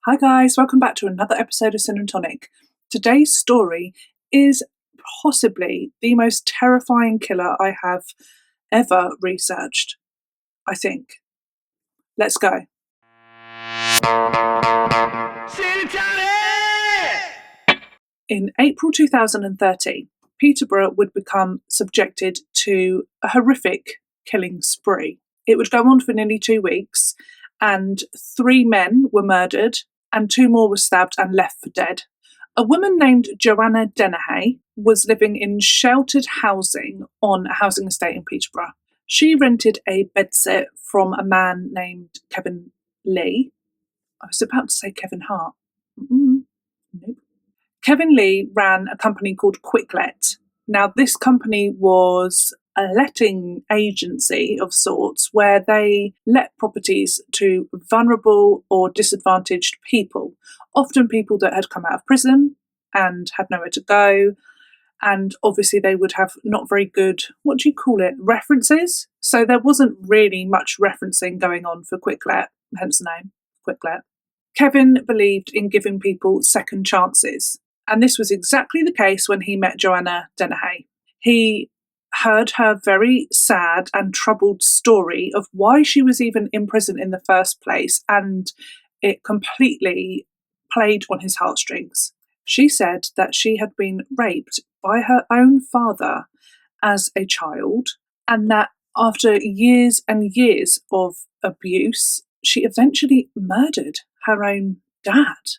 Hi guys, welcome back to another episode of Sin and Tonic. Today's story is possibly the most terrifying killer I have ever researched, I think. Let's go. Sin and Tonic! In April 2013, Peterborough would become subjected to a horrific killing spree. It would go on for nearly 2 weeks, and 3 men were murdered and 2 more were stabbed and left for dead. A woman named Joanna Dennehy was living in sheltered housing on a housing estate in Peterborough. She rented a bedsit from a man named Kevin Lee. I was about to say Kevin Hart. Nope. Kevin Lee ran a company called Quicklet. Now, this company was a letting agency of sorts where they let properties to vulnerable or disadvantaged people, often people that had come out of prison and had nowhere to go. And obviously they would have not very good, references. So there wasn't really much referencing going on for Quicklet, hence the name, Quicklet. Kevin believed in giving people second chances. And this was exactly the case when he met Joanna Dennehy. He heard her very sad and troubled story of why she was even in prison in the first place, and it completely played on his heartstrings. She said that she had been raped by her own father as a child, and that after years and years of abuse, she eventually murdered her own dad.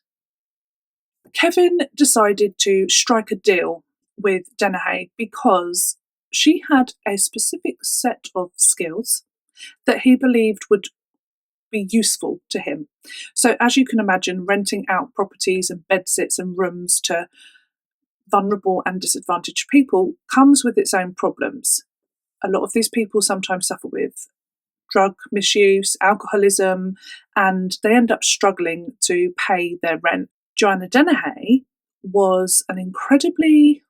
Kevin decided to strike a deal with Dennehy because she had a specific set of skills that he believed would be useful to him. So, as you can imagine, renting out properties and bedsits and rooms to vulnerable and disadvantaged people comes with its own problems. A lot of these people sometimes suffer with drug misuse, alcoholism, and they end up struggling to pay their rent. Joanna Dennehy was an incredibly,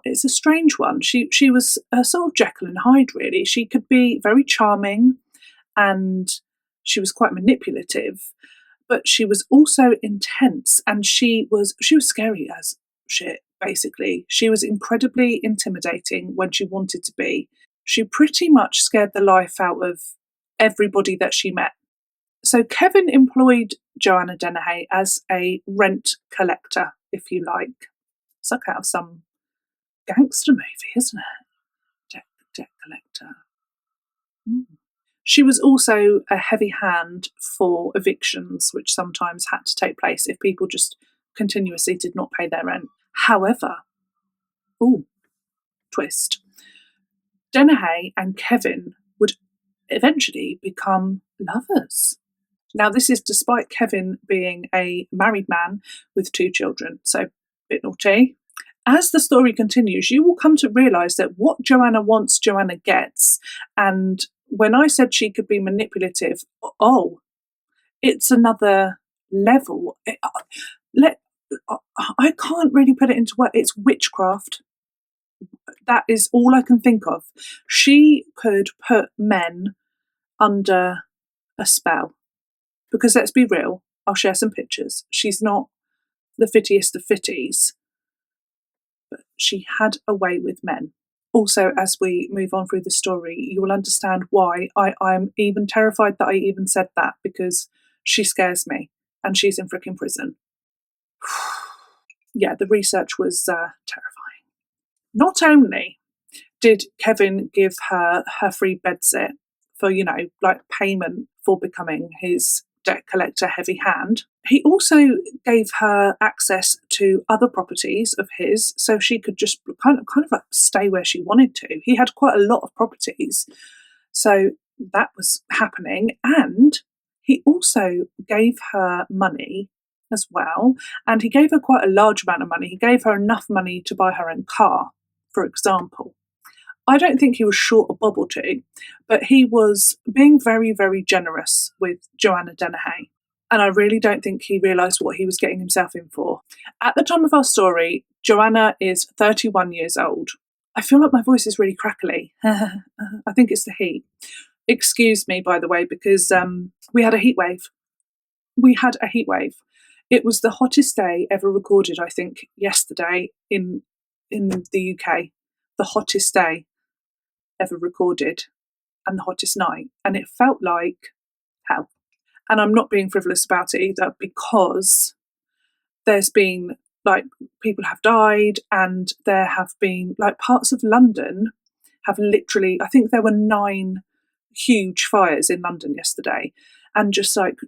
it's a strange one. She was a sort of Jekyll and Hyde, really. She could be very charming and she was quite manipulative, but she was also intense, and she was scary as shit, basically. She was incredibly intimidating when she wanted to be. She pretty much scared the life out of everybody that she met. So Kevin employed Joanna Dennehy as a rent collector, if you like. It's like out of some gangster movie, isn't it? Debt collector. She was also a heavy hand for evictions, which sometimes had to take place if people just continuously did not pay their rent. However, twist, Dennehy and Kevin would eventually become lovers. Now, this is despite Kevin being a married man with 2 children, so a bit naughty. As the story continues, you will come to realise that what Joanna wants, Joanna gets. And when I said she could be manipulative, it's another level. I can't really put it into words. It's witchcraft. That is all I can think of. She could put men under a spell. Because let's be real, I'll share some pictures. She's not the fittiest of fitties, but she had a way with men. Also, as we move on through the story, you will understand why I'm even terrified that I even said that, because she scares me and she's in freaking prison. Yeah, the research was terrifying. Not only did Kevin give her free bedsit for, payment for becoming his debt collector heavy hand, he also gave her access to other properties of his, so she could just kind of like stay where she wanted to. He had quite a lot of properties, so that was happening. And he also gave her money as well, and he gave her quite a large amount of money. He gave her enough money to buy her own car, for example. I don't think he was short a bob or two, but he was being very, very generous with Joanna Dennehy. And I really don't think he realised what he was getting himself in for. At the time of our story, Joanna is 31 years old. I feel like my voice is really crackly. I think it's the heat. Excuse me, by the way, because we had a heat wave. We had a heat wave. It was the hottest day ever recorded, I think, yesterday in the UK. The hottest day ever recorded and the hottest night. And it felt like hell. And I'm not being frivolous about it either, because there's been, like, people have died, and there have been, like, parts of London have literally, I think there were 9 huge fires in London yesterday, and just like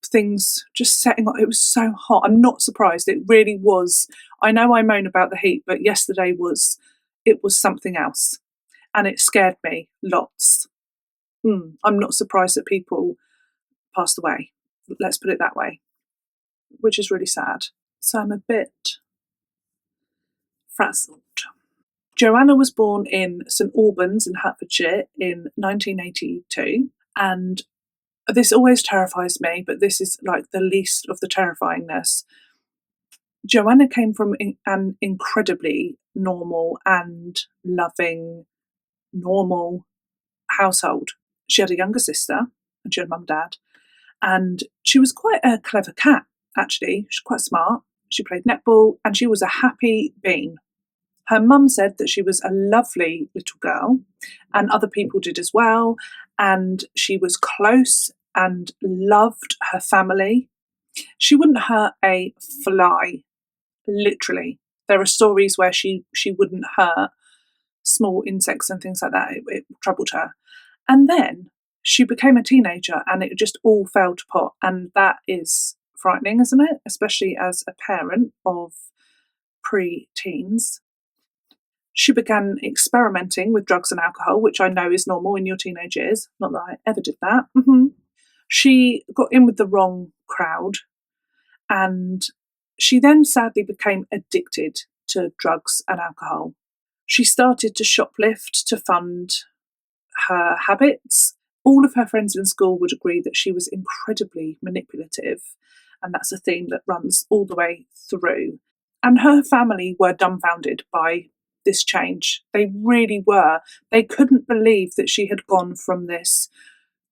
things just setting up. It was so hot. I'm not surprised. It really was. I know I moan about the heat, but yesterday was something else, and it scared me lots. I'm not surprised that people passed away. Let's put it that way, which is really sad. So I'm a bit frazzled. Joanna was born in St Albans in Hertfordshire in 1982, and this always terrifies me, but this is like the least of the terrifyingness. Joanna came from an incredibly normal and loving, normal household. She had a younger sister, and she had mum and dad, and she was quite a clever cat, actually. She was quite smart. She played netball, and she was a happy bean. Her mum said that she was a lovely little girl, and other people did as well, and she was close and loved her family. She wouldn't hurt a fly, literally. There are stories where she wouldn't hurt small insects and things like that. It troubled her. And then she became a teenager, and it just all fell to pot. And that is frightening, isn't it? Especially as a parent of pre-teens. She began experimenting with drugs and alcohol, which I know is normal in your teenage years. Not that I ever did that. She got in with the wrong crowd, and she then sadly became addicted to drugs and alcohol. She started to shoplift to fund her habits. All of her friends in school would agree that she was incredibly manipulative, and that's a theme that runs all the way through. And her family were dumbfounded by this change. They really were. They couldn't believe that she had gone from this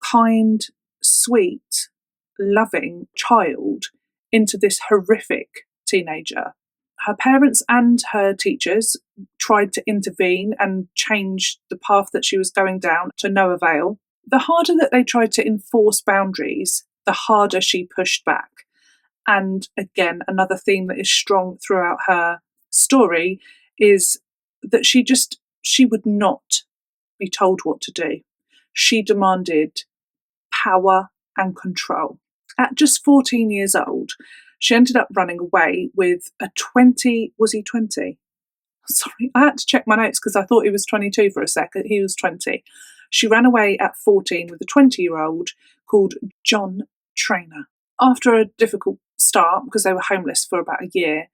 kind, sweet, loving child into this horrific teenager. Her parents and her teachers tried to intervene and change the path that she was going down, to no avail. The harder that they tried to enforce boundaries, the harder she pushed back. And again, another theme that is strong throughout her story is that she would not be told what to do. She demanded power and control. At just 14 years old, she ended up running away with a 20, was he 20? Sorry, I had to check my notes because I thought he was 22 for a second. He was 20. She ran away at 14 with a 20-year-old called John Trainer. After a difficult start, because they were homeless for about a year,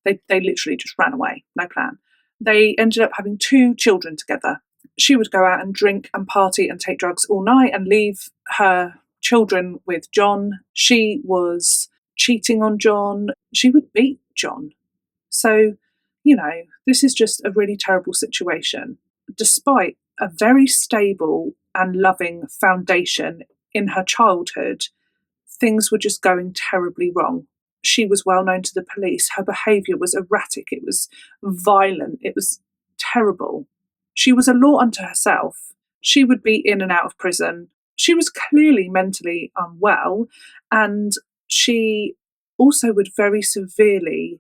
they literally just ran away, no plan. They ended up having 2 children together. She would go out and drink and party and take drugs all night and leave her children with John. She was cheating on John. She would beat John. So, this is just a really terrible situation. Despite a very stable and loving foundation in her childhood, things were just going terribly wrong. She was well known to the police. Her behaviour was erratic. It was violent. It was terrible. She was a law unto herself. She would be in and out of prison. She was clearly mentally unwell, and she also would very severely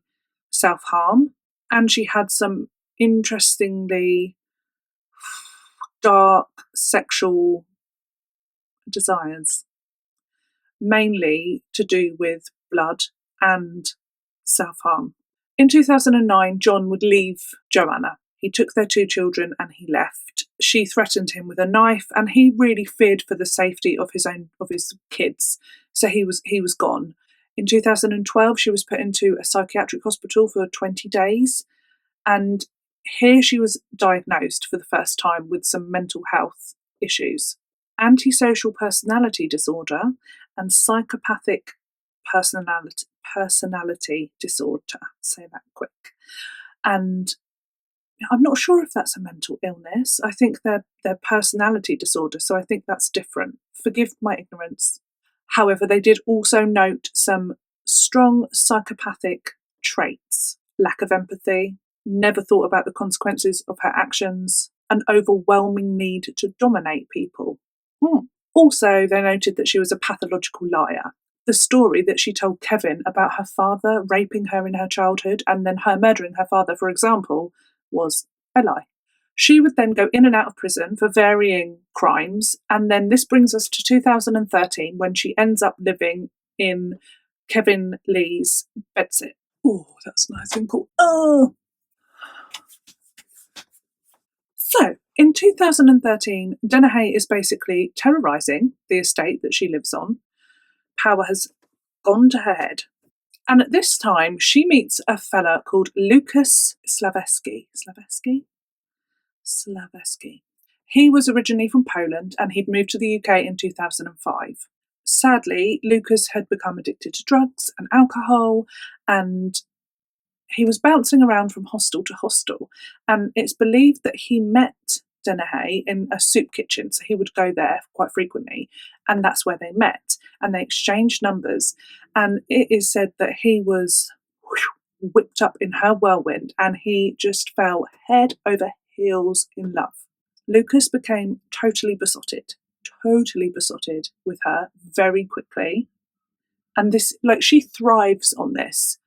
self-harm, and she had some interestingly dark sexual desires, mainly to do with blood and self-harm. In 2009, John would leave Joanna. He took their 2 children and he left. She threatened him with a knife, and he really feared for the safety of his kids. So he was gone. In 2012, she was put into a psychiatric hospital for 20 days, and here she was diagnosed for the first time with some mental health issues: antisocial personality disorder and psychopathic personality disorder. Say that quick. And I'm not sure if that's a mental illness. I think they're personality disorder, so I think that's different. Forgive my ignorance. However, they did also note some strong psychopathic traits: lack of empathy, never thought about the consequences of her actions, an overwhelming need to dominate people. Also, they noted that she was a pathological liar. The story that she told Kevin about her father raping her in her childhood and then her murdering her father, for example, was a lie. She would then go in and out of prison for varying crimes, and then this brings us to 2013 when she ends up living in Kevin Lee's bedsit. Oh, that's nice and cool. Oh! So, in 2013, Dennehy is basically terrorising the estate that she lives on. Power has gone to her head. And at this time, she meets a fella called Lucas Slaveski. He was originally from Poland and he'd moved to the UK in 2005. Sadly, Lucas had become addicted to drugs and alcohol, and he was bouncing around from hostel to hostel. And it's believed that he met Dennehy in a soup kitchen, so he would go there quite frequently, and that's where they met. And they exchanged numbers, and it is said that he was whipped up in her whirlwind, and he just fell head over heels in love. Lucas became totally besotted with her very quickly. And this, like, she thrives on this.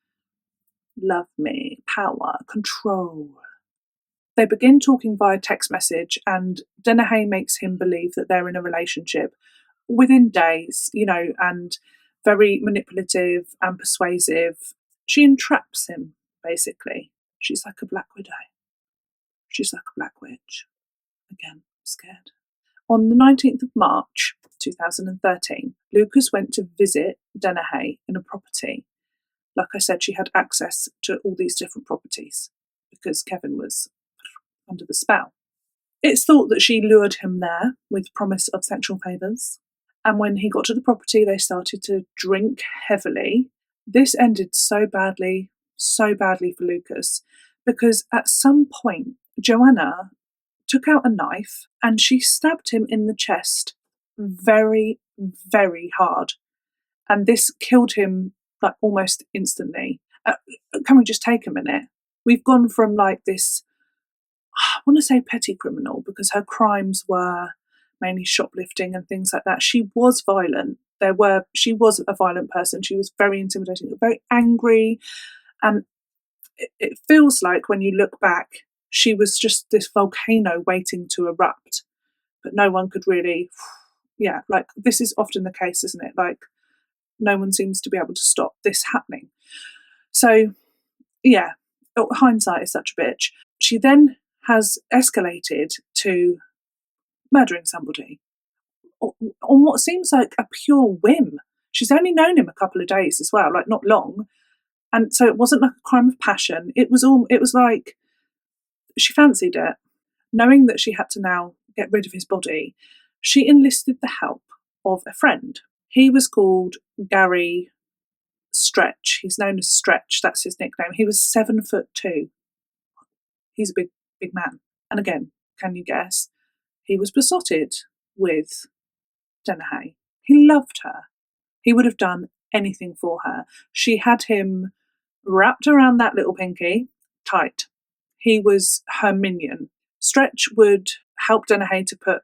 Love me, power, control. They begin talking via text message, and Dennehy makes him believe that they're in a relationship within days, and very manipulative and persuasive. She entraps him, basically. She's like a black widow. She's like a black witch. Again, scared. On the 19th of March 2013, Lucas went to visit Dennehy in a property. Like I said, she had access to all these different properties because Kevin was under the spell. It's thought that she lured him there with promise of sexual favours. And when he got to the property, they started to drink heavily. This ended so badly for Lucas, because at some point, Joanna took out a knife and she stabbed him in the chest very, very hard. And this killed him like almost instantly. Can we just take a minute? We've gone from like this, I want to say petty criminal, because her crimes were mainly shoplifting and things like that. She was violent. She was a violent person. She was very intimidating, very angry. And it feels like when you look back, she was just this volcano waiting to erupt, but no one could really, like this is often the case, isn't it? Like no one seems to be able to stop this happening. So, hindsight is such a bitch. She then has escalated to murdering somebody on what seems like a pure whim. She's only known him a couple of days as well, like not long. And so it wasn't like a crime of passion. It was like she fancied it. Knowing that she had to now get rid of his body, she enlisted the help of a friend. He was called Gary Stretch. He's known as Stretch. That's his nickname. He was 7'2". He's a big man. And again, can you guess? He was besotted with Dennehy. He loved her. He would have done anything for her. She had him wrapped around that little pinky tight. He was her minion. Stretch would help Dennehy to put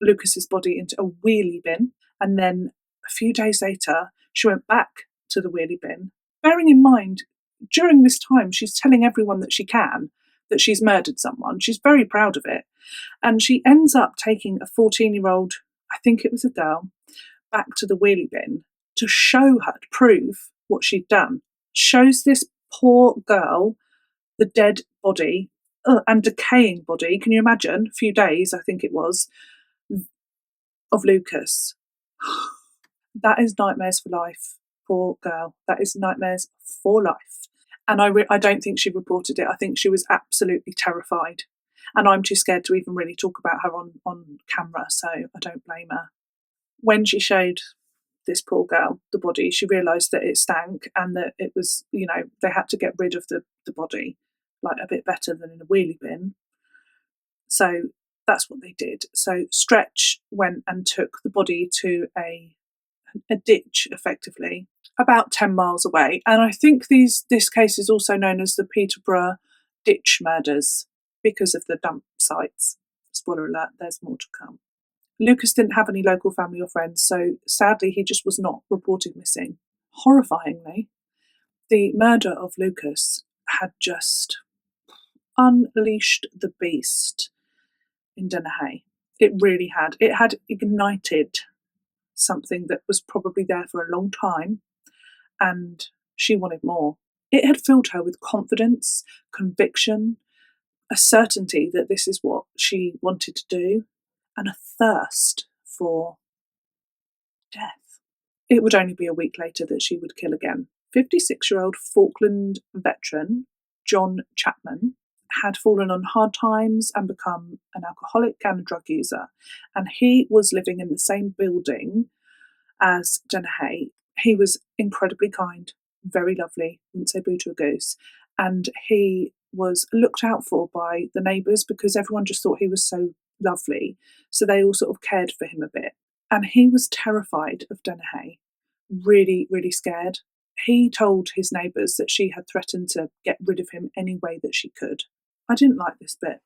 Lucas's body into a wheelie bin, and then a few days later, she went back to the wheelie bin. Bearing in mind, during this time, she's telling everyone that she can that she's murdered someone. She's very proud of it. And she ends up taking a 14-year-old, I think it was a girl, back to the wheelie bin to show her, to prove what she'd done. Shows this poor girl the dead body and decaying body. Can you imagine? A few days, I think it was, of Lucas. That is nightmares for life. Poor girl. That is nightmares for life. And I don't think she reported it. I think she was absolutely terrified. And I'm too scared to even really talk about her on camera, so I don't blame her. When she showed this poor girl the body, she realised that it stank and that it was, they had to get rid of the body, like a bit better than in a wheelie bin. So that's what they did. So Stretch went and took the body to a a ditch, effectively, about 10 miles away. And I think this case is also known as the Peterborough ditch murders because of the dump sites. Spoiler alert, there's more to come. Lucas didn't have any local family or friends, so sadly he just was not reported missing. Horrifyingly, the murder of Lucas had just unleashed the beast in Dennehy. It really had. It had ignited something that was probably there for a long time, and she wanted more. It had filled her with confidence, conviction, a certainty that this is what she wanted to do, and a thirst for death. It would only be a week later that she would kill again. 56-year-old Falkland veteran John Chapman had fallen on hard times and become an alcoholic and a drug user, and he was living in the same building as Dennehy. He was incredibly kind, very lovely, wouldn't say boo to a goose, and he was looked out for by the neighbours because everyone just thought he was so lovely, so they all sort of cared for him a bit. And he was terrified of Dennehy, really, really scared. He told his neighbours that she had threatened to get rid of him any way that she could. I didn't like this bit.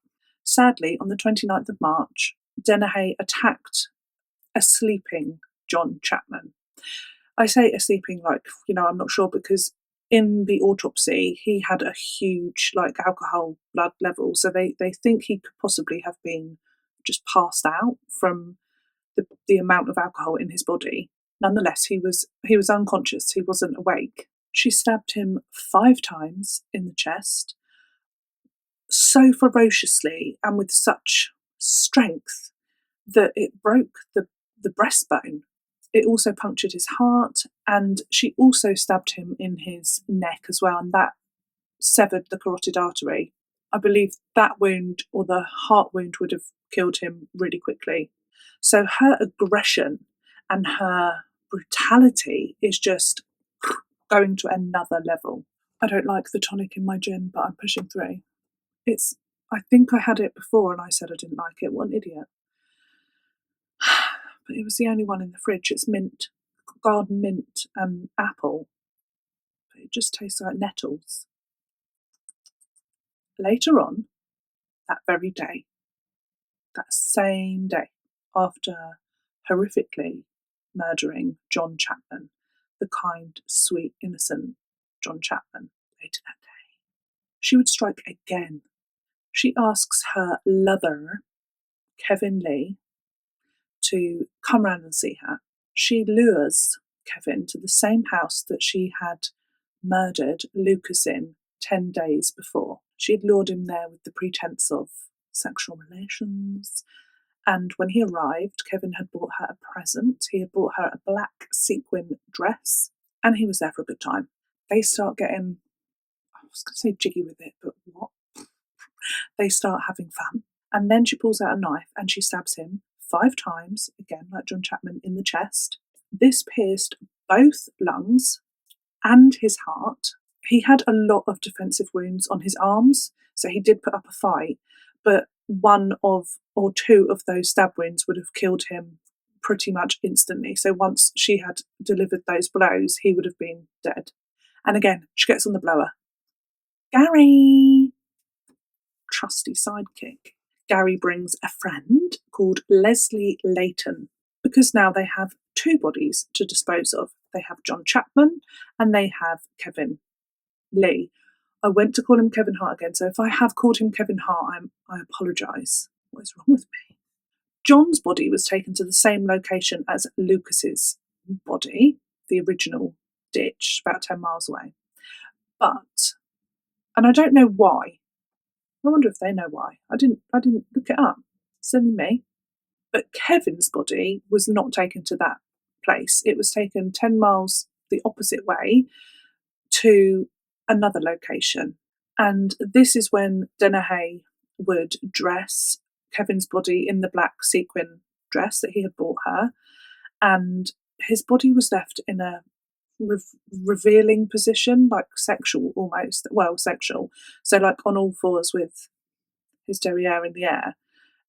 Sadly, on the 29th of March, Dennehy attacked a sleeping John Chapman. I say a sleeping, I'm not sure, because in the autopsy he had a huge alcohol blood level, so they think he could possibly have been just passed out from the amount of alcohol in his body. Nonetheless, he was unconscious. He wasn't awake. She stabbed him 5 times in the chest, so ferociously and with such strength that it broke the breastbone. It also punctured his heart, and she also stabbed him in his neck as well, and that severed the carotid artery. I believe that wound, or the heart wound, would have killed him really quickly. So her aggression and her brutality is just going to another level. I don't like the tonic in my gin, but I'm pushing through. I think I had it before and I said I didn't like it. What an idiot. But it was the only one in the fridge. It's mint, garden mint and apple. But it just tastes like nettles. Later on, that very day, that same day, after horrifically murdering John Chapman, the kind, sweet, innocent John Chapman, later that day, she would strike again. She asks her lover, Kevin Lee, to come round and see her. She lures Kevin to the same house that she had murdered Lucas in 10 days before. She had lured him there with the pretense of sexual relations. And when he arrived, Kevin had bought her a present. He had bought her a black sequin dress, and he was there for a good time. They start getting, I was going to say jiggy with it, but what? They start having fun. And then she pulls out a knife and she stabs him 5 times, again, like John Chapman, in the chest. This pierced both lungs and his heart. He had a lot of defensive wounds on his arms, so he did put up a fight, but 1 or 2 of those stab wounds would have killed him pretty much instantly. So once she had delivered those blows, he would have been dead. And again, she gets on the blower. Gary! Trusty sidekick. Gary brings a friend called Leslie Layton, because now they have 2 bodies to dispose of. They have John Chapman and they have Kevin Lee. I went to call him Kevin Hart again, so if I have called him Kevin Hart, I apologise. What is wrong with me? John's body was taken to the same location as Lucas's body, the original ditch, about 10 miles away. But, and I don't know why. I wonder if they know why. I didn't look it up. Silly me. But Kevin's body was not taken to that place. It was taken 10 miles the opposite way to another location. And this is when Dennehy would dress Kevin's body in the black sequin dress that he had bought her, and his body was left in a revealing position, like sexual almost. Well, sexual. So like on all fours with his derriere in the air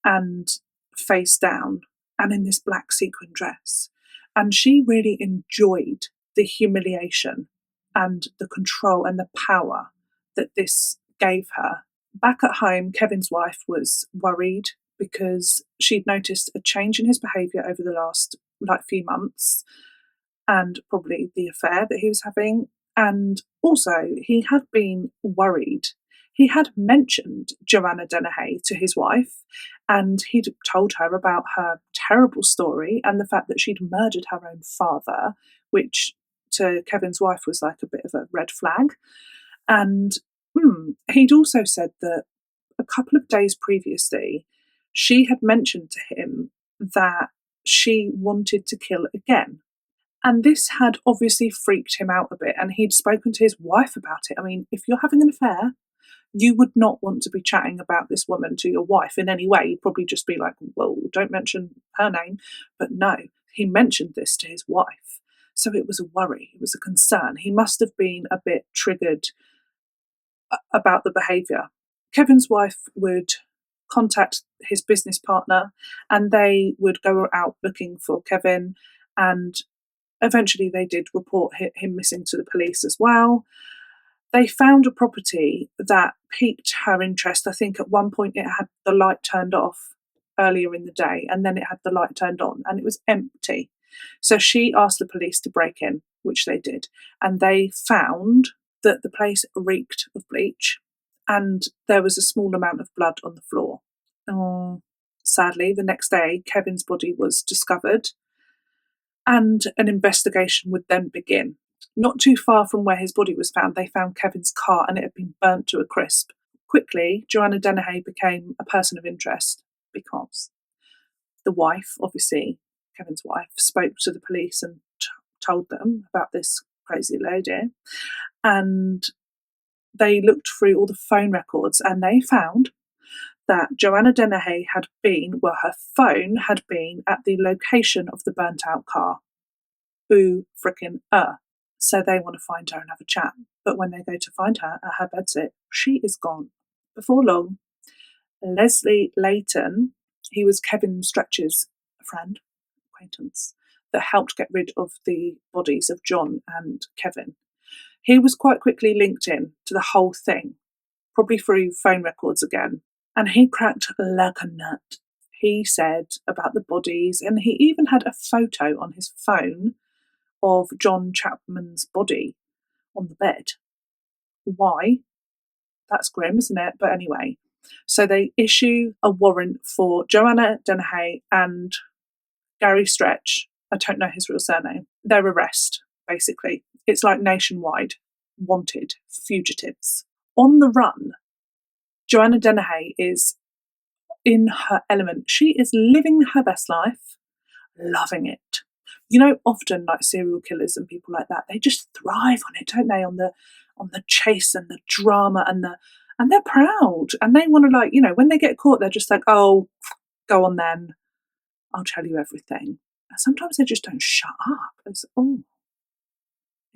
and face down and in this black sequin dress. And she really enjoyed the humiliation and the control and the power that this gave her. Back at home, Kevin's wife was worried because she'd noticed a change in his behaviour over the last few months, and probably the affair that he was having. And also, he had been worried. He had mentioned Joanna Dennehy to his wife, and he'd told her about her terrible story and the fact that she'd murdered her own father, which to Kevin's wife was like a bit of a red flag. And he'd also said that a couple of days previously, she had mentioned to him that she wanted to kill again. And this had obviously freaked him out a bit, and he'd spoken to his wife about it. I mean, if you're having an affair, you would not want to be chatting about this woman to your wife in any way. You'd probably just be like, well, don't mention her name. But no, he mentioned this to his wife. So it was a worry, it was a concern. He must have been a bit triggered about the behaviour. Kevin's wife would contact his business partner, and they would go out looking for Kevin, and eventually they did report him missing to the police as well. They found a property that piqued her interest. I think at one point it had the light turned off earlier in the day, and then it had the light turned on, and it was empty. So she asked the police to break in, which they did, and they found that the place reeked of bleach, and there was a small amount of blood on the floor. Sadly, the next day, Kevin's body was discovered, and an investigation would then begin. Not too far from where his body was found, they found Kevin's car, and it had been burnt to a crisp. Quickly, Joanna Dennehy became a person of interest because the wife, obviously Kevin's wife, spoke to the police and told them about this crazy lady. And they looked through all the phone records, and they found that Joanna Dennehy her phone had been at the location of the burnt out car. Ooh, frickin' So they want to find her and have a chat. But when they go to find her at her bedsit, she is gone. Before long, Leslie Layton, he was Kevin Stretch's friend, acquaintance, that helped get rid of the bodies of John and Kevin. He was quite quickly linked in to the whole thing, probably through phone records again, and he cracked like a nut. He said about the bodies, and he even had a photo on his phone of John Chapman's body on the bed. Why? That's grim, isn't it? But anyway, so they issue a warrant for Joanna Dennehy and Gary Stretch, I don't know his real surname, their arrest, basically. It's like nationwide, wanted, fugitives. On the run, Joanna Dennehy is in her element. She is living her best life, loving it. You know, often like serial killers and people like that, they just thrive on it, don't they? On the chase and the drama and they're proud, and they want to, when they get caught, they're just like, oh, go on then, I'll tell you everything. And sometimes they just don't shut up. It's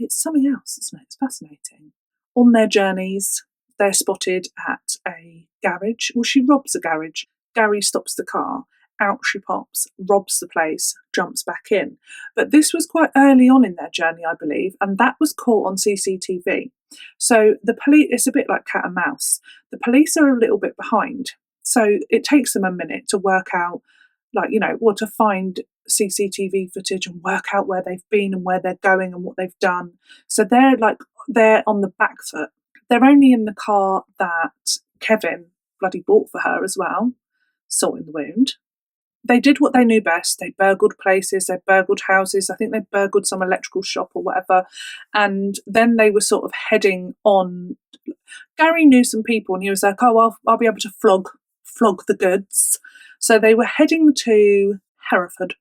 something else, isn't it? It's fascinating. On their journeys, they're spotted at a garage. Well, she robs a garage. Gary stops the car. Out she pops, robs the place, jumps back in. But this was quite early on in their journey, I believe, and that was caught on CCTV. So the police, it's a bit like cat and mouse. The police are a little bit behind. So it takes them a minute to work out, to find CCTV footage and work out where they've been and where they're going and what they've done. So they're on the back foot. They're only in the car that Kevin bloody bought for her as well, salting the wound. They did what they knew best. They burgled places, they burgled houses. I think they burgled some electrical shop or whatever. And then they were sort of heading on. Gary knew some people, and he was like, oh, I'll be able to flog the goods. So they were heading to Hereford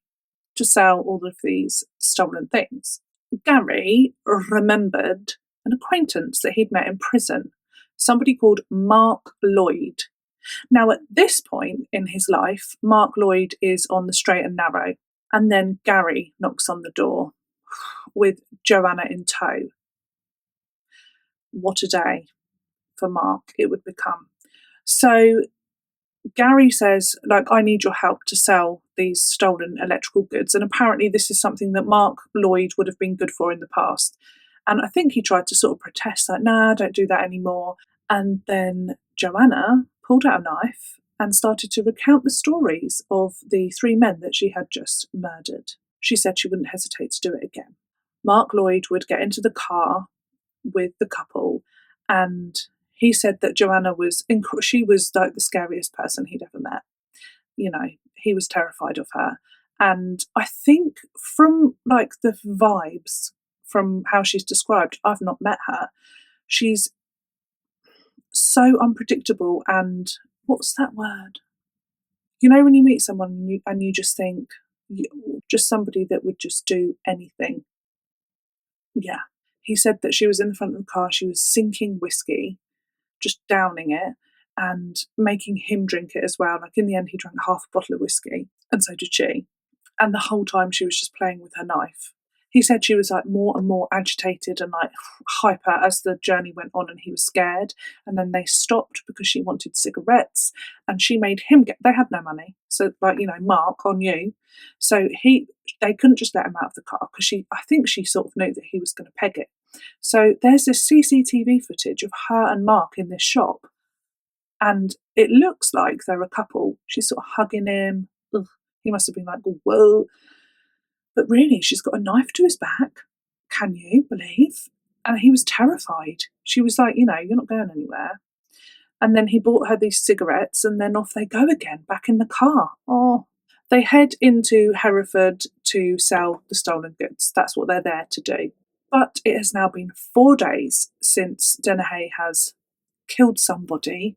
to sell all of these stolen things. Gary remembered an acquaintance that he'd met in prison, somebody called Mark Lloyd. Now, at this point in his life, Mark Lloyd is on the straight and narrow, and then Gary knocks on the door with Joanna in tow. What a day for Mark it would become. So Gary says, like, I need your help to sell these stolen electrical goods. And apparently, this is something that Mark Lloyd would have been good for in the past. And I think he tried to sort of protest, like, nah, don't do that anymore. And then Joanna pulled out a knife and started to recount the stories of the three men that she had just murdered. She said she wouldn't hesitate to do it again. Mark Lloyd would get into the car with the couple, and he said that Joanna was she was like the scariest person he'd ever met. You know, he was terrified of her. And I think from like the vibes from how she's described, I've not met her. She's so unpredictable and what's that word? You know, when you meet someone and you just think, just somebody that would just do anything. Yeah. He said that she was in the front of the car, she was sinking whiskey, just downing it and making him drink it as well. Like in the end, he drank half a bottle of whiskey, and so did she. And the whole time she was just playing with her knife. He said she was like more and more agitated and like hyper as the journey went on, and he was scared. And then they stopped because she wanted cigarettes, and she made him get. They had no money, so like Mark on you. So they couldn't just let him out of the car because I think she sort of knew that he was going to peg it. So there's this CCTV footage of her and Mark in this shop, and it looks like they're a couple. She's sort of hugging him. Ugh, he must have been like, whoa. But really, she's got a knife to his back. Can you believe? And he was terrified. She was like, you're not going anywhere. And then he bought her these cigarettes, and then off they go again, back in the car. Oh, they head into Hereford to sell the stolen goods. That's what they're there to do. But it has now been 4 days since Dennehy has killed somebody,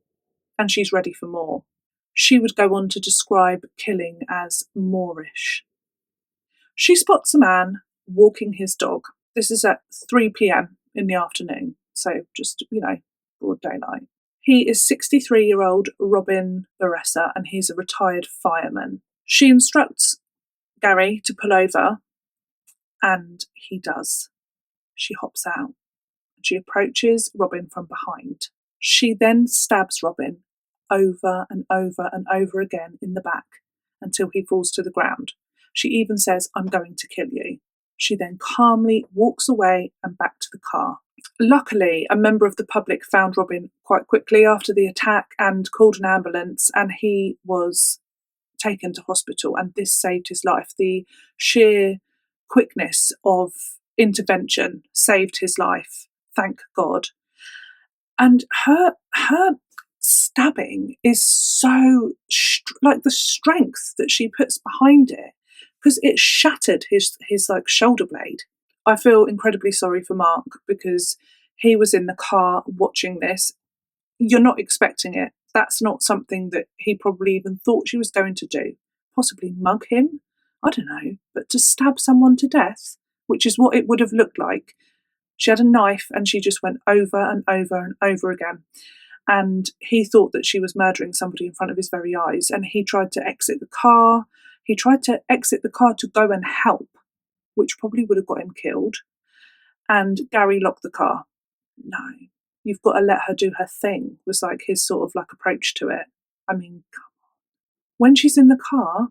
and she's ready for more. She would go on to describe killing as Moorish. She spots a man walking his dog. This is at 3 p.m. in the afternoon, so just, broad daylight. He is 63-year-old Robin Baressa, and he's a retired fireman. She instructs Gary to pull over, and he does. She hops out. She approaches Robin from behind. She then stabs Robin over and over and over again in the back until he falls to the ground. She even says, I'm going to kill you. She then calmly walks away and back to the car. Luckily, a member of the public found Robin quite quickly after the attack and called an ambulance, and he was taken to hospital, and this saved his life. The sheer quickness of intervention saved his life, thank God. And her stabbing is so like the strength that she puts behind it, because it shattered his like shoulder blade. I feel incredibly sorry for Mark because he was in the car watching this. You're not expecting it. That's not something that he probably even thought she was going to do. Possibly mug him? I don't know. But to stab someone to death, which is what it would have looked like. She had a knife and she just went over and over and over again. And he thought that she was murdering somebody in front of his very eyes. And he tried to exit the car. He tried to exit the car to go and help, which probably would have got him killed. And Gary locked the car. No, you've got to let her do her thing, was like his sort of like approach to it. I mean, come on. When she's in the car,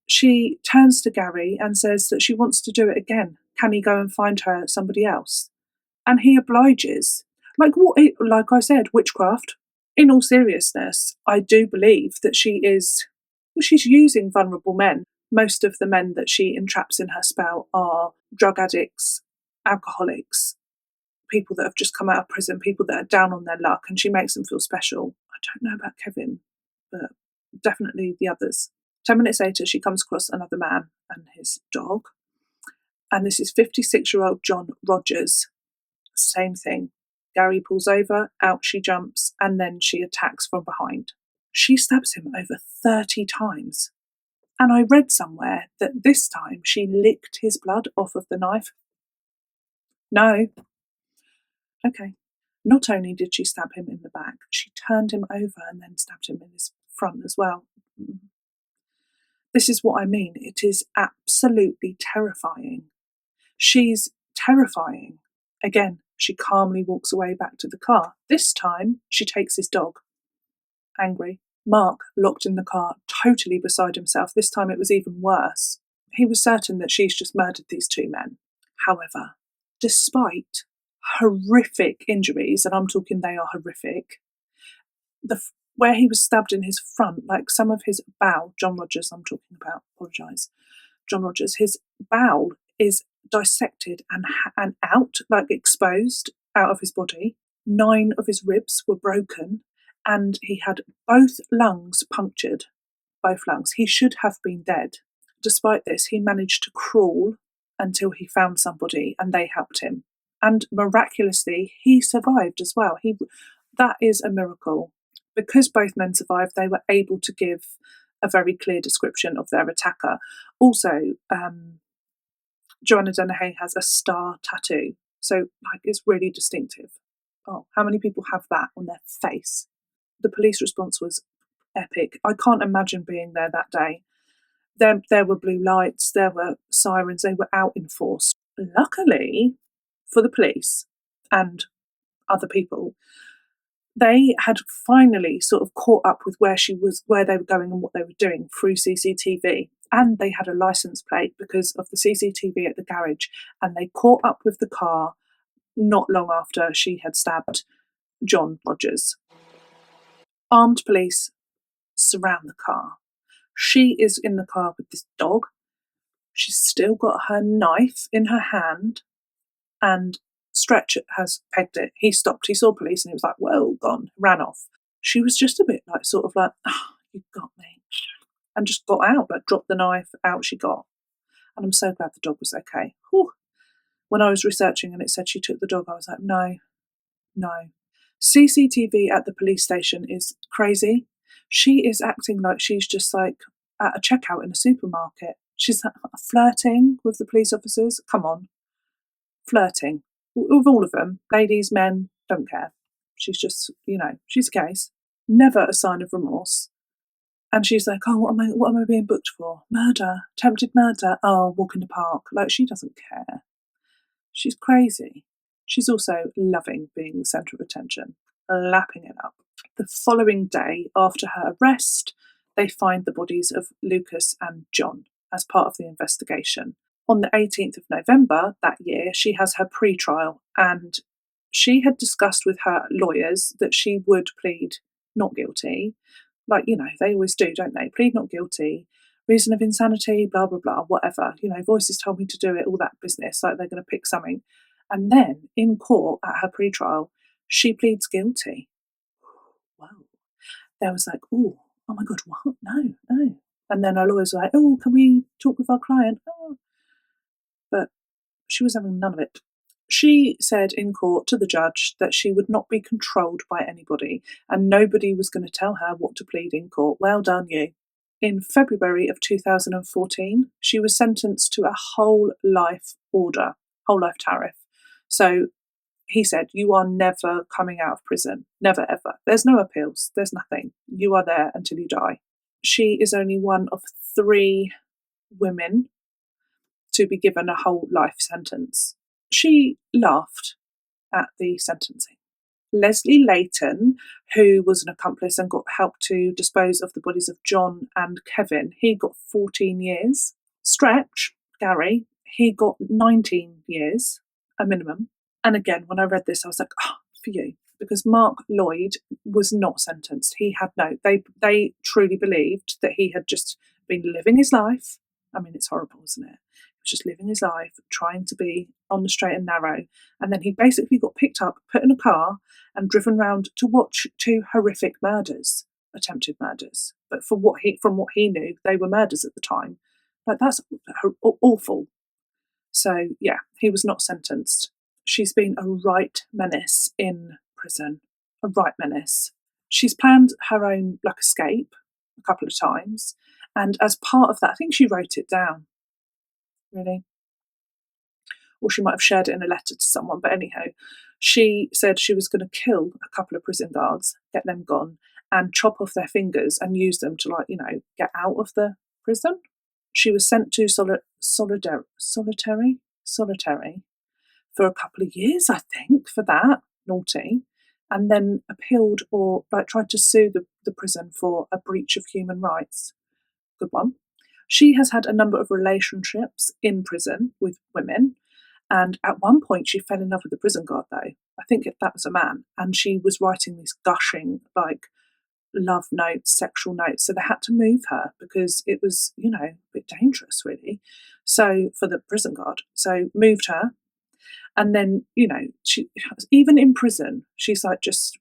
she turns to Gary and says that she wants to do it again. Can he go and find her somebody else? And he obliges. Like I said, witchcraft. In all seriousness, I do believe that she's using vulnerable men. Most of the men that she entraps in her spell are drug addicts, alcoholics, people that have just come out of prison, people that are down on their luck, and she makes them feel special. I don't know about Kevin, but definitely the others. 10 minutes later, she comes across another man and his dog. And this is 56-year-old John Rogers. Same thing. Gary pulls over, out she jumps, and then she attacks from behind. She stabs him over 30 times. And I read somewhere that this time she licked his blood off of the knife. No. Okay. Not only did she stab him in the back, she turned him over and then stabbed him in his front as well. This is what I mean. It is absolutely terrifying. She's terrifying. Again, she calmly walks away back to the car. This time, she takes his dog. Angry. Mark, locked in the car, totally beside himself. This time it was even worse. He was certain that she's just murdered these two men. However, despite horrific injuries, and I'm talking they are horrific, where he was stabbed in his front, like some of his bowel, John Rogers, I'm talking about, apologise, John Rogers, his bowel is dissected and out, like exposed out of his body. 9 of his ribs were broken, and he had both lungs punctured. Both lungs. He should have been dead. Despite this, he managed to crawl until he found somebody and they helped him. And miraculously, he survived as well. That is a miracle. Because both men survived, they were able to give a very clear description of their attacker. Also, Joanna Dennehy has a star tattoo, so it's really distinctive. Oh, how many people have that on their face? The police response was epic. I can't imagine being there that day. There were blue lights, there were sirens, they were out in force. Luckily for the police and other people, they had finally sort of caught up with where she was, where they were going and what they were doing through CCTV. And they had a license plate because of the CCTV at the garage. And they caught up with the car not long after she had stabbed John Rogers. Armed police surround the car. She is in the car with this dog. She's still got her knife in her hand, and Stretch has pegged it. He stopped, he saw police, and he was like, well, gone, ran off. She was just a bit you got me. And just got out, dropped the knife, out she got. And I'm so glad the dog was okay. Whew. When I was researching and it said she took the dog, I was like, no. CCTV at the police station is crazy. She is acting like she's just at a checkout in a supermarket. She's flirting with the police officers. Come on. Flirting. With all of them. Ladies, men, don't care. She's just, she's a case. Never a sign of remorse. And she's like, oh, what am I being booked for? Murder. Attempted murder. Oh, walk in the park. She doesn't care. She's crazy. She's also loving being the centre of attention, lapping it up. The following day, after her arrest, they find the bodies of Lucas and John as part of the investigation. On the 18th of November that year, she has her pre-trial, and she had discussed with her lawyers that she would plead not guilty. They always do, don't they? Plead not guilty, reason of insanity, blah, blah, blah, whatever. Voices told me to do it, all that business, they're going to pick something. And then in court at her pre-trial, she pleads guilty. Wow. There was oh my God, what? No. And then her lawyers were like, oh, can we talk with our client? Oh. But she was having none of it. She said in court to the judge that she would not be controlled by anybody and nobody was going to tell her what to plead in court. Well done, you. In February of 2014, she was sentenced to a whole life tariff. So he said, you are never coming out of prison. Never, ever. There's no appeals. There's nothing. You are there until you die. She is only one of 3 women to be given a whole life sentence. She laughed at the sentencing. Leslie Layton, who was an accomplice and got help to dispose of the bodies of John and Kevin, he got 14 years. Stretch, Gary, he got 19 years, a minimum. And again, when I read this, I was like, oh, for you. Because Mark Lloyd was not sentenced. He had they truly believed that he had just been living his life. I mean, it's horrible, isn't it? He was just living his life, trying to be on the straight and narrow. And then he basically got picked up, put in a car, and driven round to watch 2 horrific murders, attempted murders. But from what he knew, they were murders at the time. That's awful. So, yeah, he was not sentenced. She's been a right menace in prison. A right menace. She's planned her own escape a couple of times. And as part of that, I think she wrote it down. Really. Or she might have shared it in a letter to someone. But anyhow, she said she was going to kill a couple of prison guards, get them gone, and chop off their fingers and use them to, get out of the prison. She was sent to solitary for a couple of years, I think, for that. Naughty. and then appealed or tried to sue the prison for a breach of human rights. Good one. She has had a number of relationships in prison with women, and at one point she fell in love with the prison guard, though. I think that was a man, and she was writing these gushing, love notes, sexual notes. So they had to move her because it was, a bit dangerous, really. So for the prison guard, so moved her. And then, she, even in prison, she's just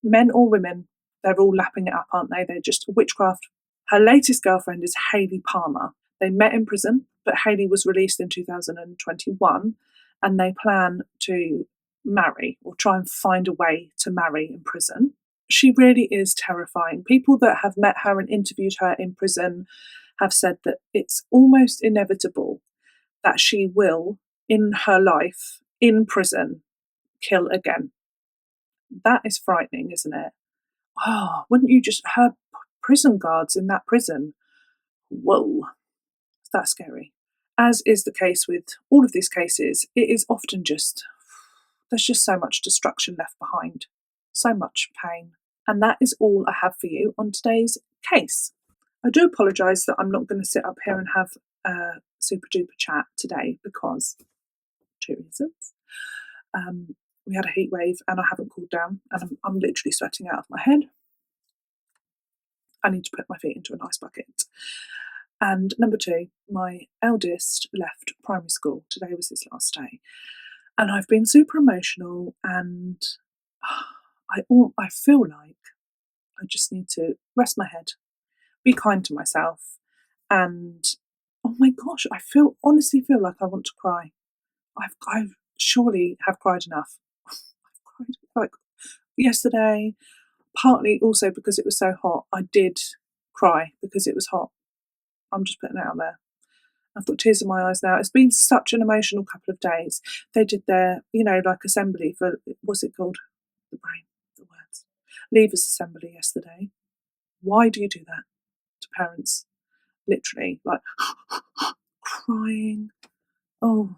men or women, they're all lapping it up, aren't they? They're just witchcraft. Her latest girlfriend is Hayley Palmer. They met in prison, but Hayley was released in 2021, and they plan to marry or try and find a way to marry in prison. She really is terrifying. People that have met her and interviewed her in prison have said that it's almost inevitable that she will, in her life, in prison, kill again. That is frightening, isn't it? Oh, wouldn't you just, her prison guards in that prison? Whoa, that's scary. As is the case with all of these cases, it is often there's just so much destruction left behind, so much pain. And that is all I have for you on today's case. I do apologise that I'm not going to sit up here and have a super duper chat today because 2 reasons. We had a heat wave and I haven't cooled down, and I'm literally sweating out of my head. I need to put my feet into an ice bucket. And number 2, my eldest left primary school. Today was his last day. And I've been super emotional, and I feel like I just need to rest my head, be kind to myself, and oh my gosh, I honestly feel like I want to cry. I surely have cried enough. I've cried yesterday, partly also because it was so hot. I did cry because it was hot. I'm just putting it out there. I've got tears in my eyes now. It's been such an emotional couple of days. They did their, assembly for, what's it called? The brain, the words. Leavers assembly yesterday. Why do you do that to parents? Literally, crying. Oh,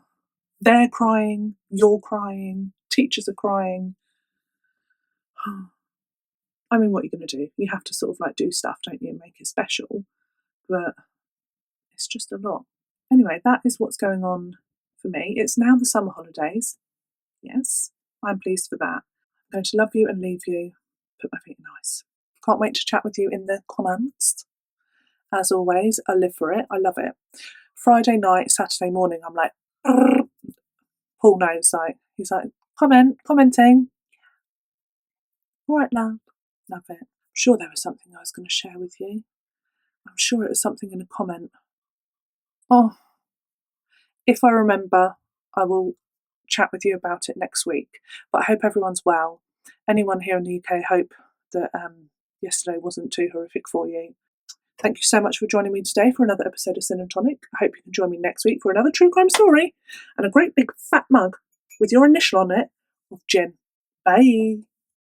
they're crying, you're crying, teachers are crying. I mean, what are you going to do? You have to sort of do stuff, don't you, and make it special. But it's just a lot. Anyway, that is what's going on for me. It's now the summer holidays. Yes, I'm pleased for that. I'm going to love you and leave you. Put my feet in ice. Can't wait to chat with you in the comments. As always, I live for it. I love it. Friday night, Saturday morning, I'm like, Paul knows, he's like, commenting. All right, love. Love it. I'm sure there was something I was going to share with you. I'm sure it was something in a comment. Oh, if I remember, I will chat with you about it next week. But I hope everyone's well. Anyone here in the UK, hope that yesterday wasn't too horrific for you. Thank you so much for joining me today for another episode of Sin and Tonic. I hope you can join me next week for another true crime story and a great big fat mug with your initial on it of gin. Bye.